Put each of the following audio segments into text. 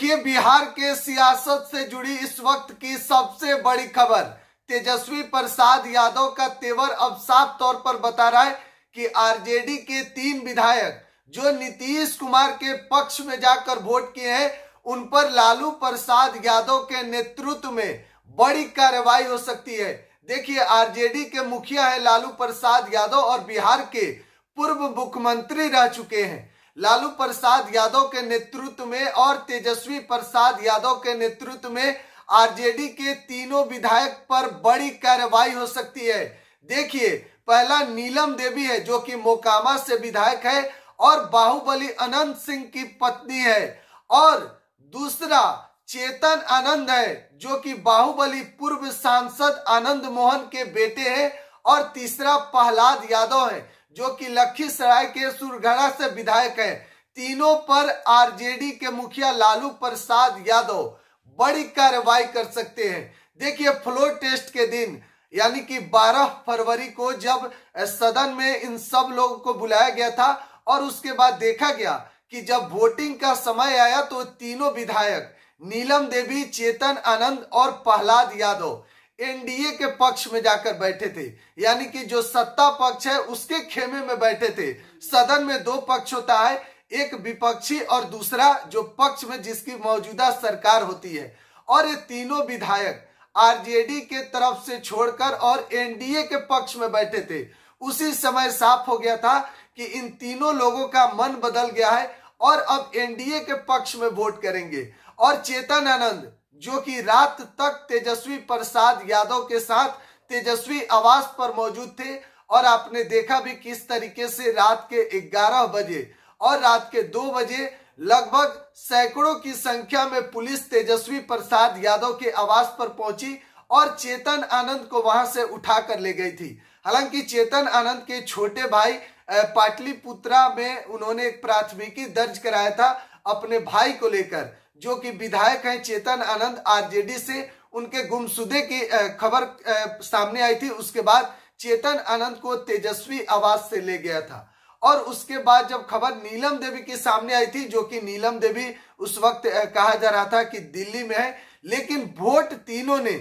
देखिए, बिहार के सियासत से जुड़ी इस वक्त की सबसे बड़ी खबर, तेजस्वी प्रसाद यादव का तेवर अब साफ तौर पर बता रहा है कि आरजेडी के 3 विधायक जो नीतीश कुमार के पक्ष में जाकर वोट किए हैं, उन पर लालू प्रसाद यादव के नेतृत्व में बड़ी कार्रवाई हो सकती है। देखिए, आरजेडी के मुखिया है लालू प्रसाद यादव और बिहार के पूर्व मुख्यमंत्री रह चुके हैं। लालू प्रसाद यादव के नेतृत्व में और तेजस्वी प्रसाद यादव के नेतृत्व में आरजेडी के तीनों विधायक पर बड़ी कार्रवाई हो सकती है। देखिए, पहला नीलम देवी है जो कि मोकामा से विधायक है और बाहुबली अनंत सिंह की पत्नी है, और दूसरा चेतन आनंद है जो कि बाहुबली पूर्व सांसद आनंद मोहन के बेटे हैं, और तीसरा प्रहलाद यादव है जो कि लखीसराय के सुरगढ़ा से विधायक है। तीनों पर आरजेडी के मुखिया लालू प्रसाद यादव बड़ी कार्रवाई कर सकते हैं। देखिए, फ्लोर टेस्ट के दिन यानी कि 12 फरवरी को जब सदन में इन सब लोगों को बुलाया गया था और उसके बाद देखा गया कि जब वोटिंग का समय आया तो तीनों विधायक नीलम देवी, चेतन आनंद और प्रहलाद यादव एनडीए के पक्ष में जाकर बैठे थे, यानी कि जो सत्ता पक्ष है उसके खेमे में बैठे थे। सदन में 2 पक्ष होता है, एक विपक्षी और दूसरा जो पक्ष में जिसकी मौजूदा सरकार होती है, और ये तीनों विधायक आरजेडी के तरफ से छोड़कर और एनडीए के पक्ष में बैठे थे। उसी समय साफ हो गया था कि इन तीनों लोगों का मन बदल गया है और अब एनडीए के पक्ष में वोट करेंगे। और चेतन आनंद जो कि रात तक तेजस्वी प्रसाद यादव के साथ तेजस्वी आवास पर मौजूद थे, और आपने देखा भी किस तरीके से रात के 11 बजे और रात के 2 बजे लगभग सैकड़ों की संख्या में पुलिस तेजस्वी प्रसाद यादव के आवास पर पहुंची और चेतन आनंद को वहां से उठा कर ले गई थी। हालांकि चेतन आनंद के छोटे भाई पाटलिपुत्रा में उन्होंने एक प्राथमिकी दर्ज कराया था अपने भाई को लेकर, जो कि विधायक हैं चेतन आनंद आरजेडी से। उनके गुमशुदे की खबर सामने आई थी। उसके बाद चेतन आनंद को तेजस्वी आवास से ले गया था, और उसके बाद जब खबर नीलम देवी के सामने आई थी, जो कि नीलम देवी उस वक्त कहा जा रहा था कि दिल्ली में है, लेकिन वोट तीनों ने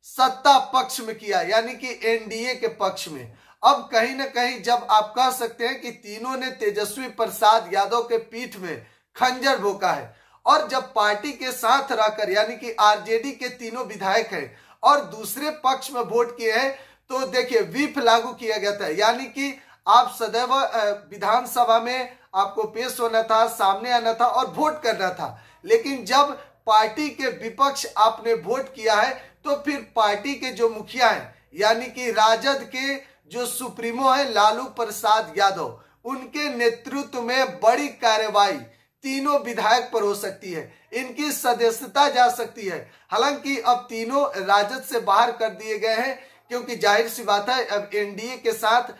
सत्ता पक्ष में किया, यानी कि एनडीए के पक्ष में। अब कहीं ना कहीं जब आप कह सकते हैं कि तीनों ने तेजस्वी प्रसाद यादव के पीठ में खंजर भोंका है, और जब पार्टी के साथ रहकर यानी कि आरजेडी के तीनों विधायक हैं और दूसरे पक्ष में वोट किए हैं, तो देखिए व्हिप लागू किया गया था, यानी कि आप सदैव विधानसभा में आपको पेश होना था, सामने आना था और वोट करना था। लेकिन जब पार्टी के विपक्ष आपने वोट किया है, तो फिर पार्टी के जो मुखिया हैं यानी कि राजद के जो सुप्रीमो है लालू प्रसाद यादव, उनके नेतृत्व में बड़ी कार्रवाई तीनों विधायक पर हो सकती है। इनकी सदस्यता जा सकती है। हालांकि अब तीनों राजद से बाहर कर दिए गए हैं, क्योंकि जाहिर सी बात है अब एनडीए के साथ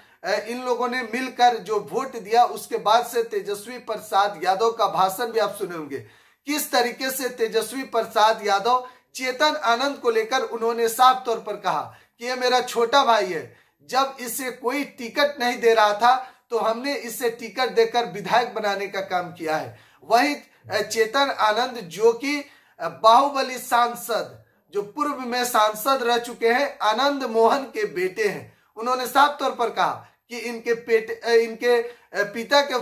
इन लोगों ने मिलकर जो वोट दिया, उसके बाद से तेजस्वी प्रसाद यादव का भाषण भी आप सुने होंगे, किस तरीके से तेजस्वी प्रसाद यादव चेतन आनंद को लेकर उन्होंने साफ तौर पर कहा कि ये मेरा छोटा भाई है, जब इसे कोई टिकट नहीं दे रहा था तो हमने इसे टिकट देकर विधायक बनाने का काम किया है। वही चेतन आनंद जो कि बाहुबली सांसद, जो पूर्व में सांसद रह चुके हैं, आनंद मोहन के बेटे हैं, उन्होंने साफ तौर पर कहा कि इनके पिता के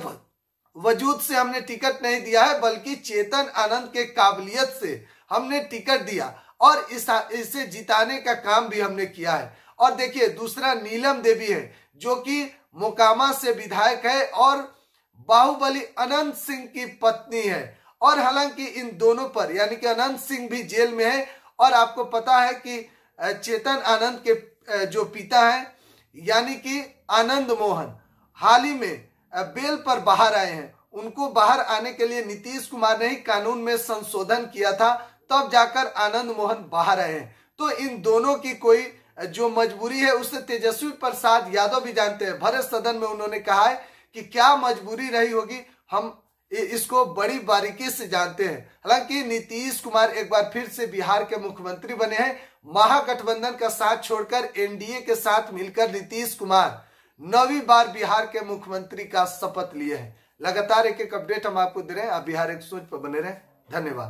वजूद से हमने टिकट नहीं दिया है, बल्कि चेतन आनंद के काबिलियत से हमने टिकट दिया और इसे जिताने का काम भी हमने किया है। और देखिए, दूसरा नीलम देवी है जो कि मोकामा से विधायक है और बाहुबली अनंत सिंह की पत्नी है। और हालांकि इन दोनों पर यानी कि अनंत सिंह भी जेल में है, और आपको पता है कि चेतन आनंद के जो पिता हैं यानी कि आनंद मोहन हाल ही में बेल पर बाहर आए हैं। उनको बाहर आने के लिए नीतीश कुमार ने ही कानून में संशोधन किया था, तब जाकर आनंद मोहन बाहर आए हैं। तो इन दोनों की कोई जो मजबूरी है उसे तेजस्वी प्रसाद यादव भी जानते हैं। भरे सदन में उन्होंने कहा है कि क्या मजबूरी रही होगी, हम इसको बड़ी बारीकी से जानते हैं। हालांकि नीतीश कुमार एक बार फिर से बिहार के मुख्यमंत्री बने हैं। महागठबंधन का साथ छोड़कर एनडीए के साथ मिलकर नीतीश कुमार 9वीं बार बिहार के मुख्यमंत्री का शपथ लिए हैं। लगातार एक एक अपडेट हम आपको दे रहे हैं। आप बिहार एक सोच पर बने रहें। धन्यवाद।